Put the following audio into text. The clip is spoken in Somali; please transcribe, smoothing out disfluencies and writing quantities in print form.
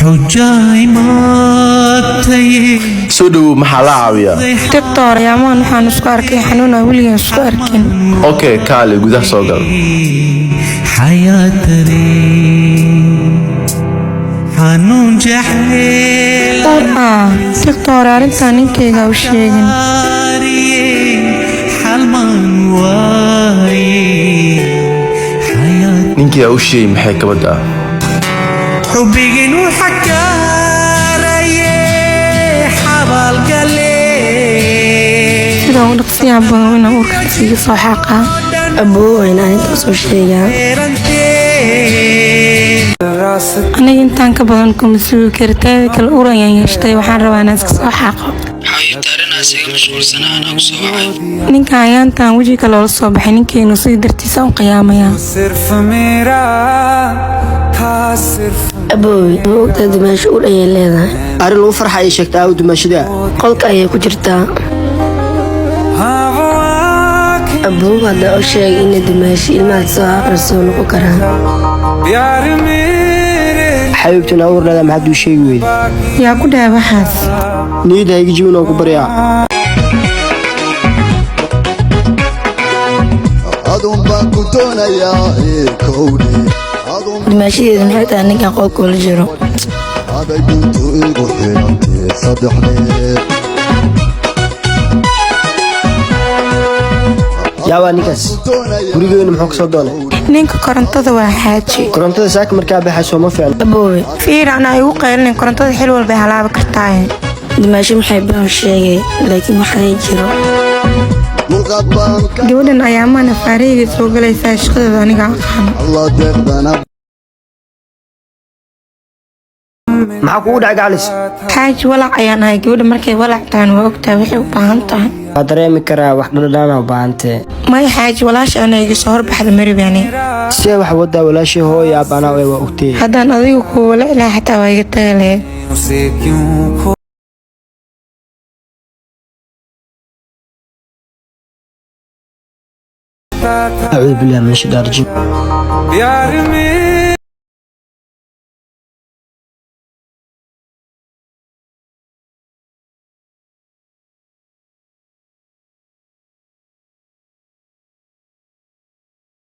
حجاي ما تيه سودو محل عاوية دكتور يا مان waxaan isku arkay xanuun aan weligaan isku arkin. اوكي كالي gudaha soo gal حياة حنون جحيل دكتور arrintan ninkayga u sheegin. حلمان واي حياة ninkii u sheey maxay ka badaa حبي جنو حكاري حبال قلي sida uu dhaqsiyaa badan inaan urkaas iga soo xaqaa. abooweyn aan inta soo sheegaa aniga intaan ka badan kuma sugi kartaa kala urayaan yeeshtay waxaan rabaa inaan iska soo xaqo. ninka ayaantaan weji kale la soo baxay ninkeenu si dartiisa u qiyaamaya. aboowe moogta dimaasho ul ayay leedahay arrin lagu farxa ay sheegtaa dumaashada qolka ayay ku jirtaa aboow hadda u sheegay in dimaashi ilmaha soo aqrisoo noqon karaan xabiibtuna awrnada maxaad u sheegi weyday yaa ku dhahay waxaas niyada iga jibin oo ku baryaa adun baan ku doonayaa kowdhi dimaashadeeda maxay tahay ninkan qolka ula jiro aday guntu igu xidhantay saddexdeed yaawaa ninkaas gurigeenu muxuu ka soo doonay ninka korontada waa xaaji. korontada saaka markaa baxayso ma fiicno aboowe fiir anaa igu qaylin korontada xil walba halaabi kartaa. dimaasho maxay baan sheegay laakiin waxay jiro dulqaad baan ka gabadhan ayaa maana faareyga soo galaysaa shaqadeeda aniga aqaan. allah deeqdana maxaa kugu dhacay gacalis xaaji walaac ayaan ahay gabadha markay walaac tahan waa ogtahay waxay u baahan tahay. waa dareemi karaa wax dhadhaana u baahantee maya xaaji walaasha ana iga soo horbaxda maribani see wax wadaa walaashii hooya abana waa ogtee haddaan adigu kuwa wala ilaa xataa waa iga taga lahayd. أعوذ بالله من الشيطان الرجيم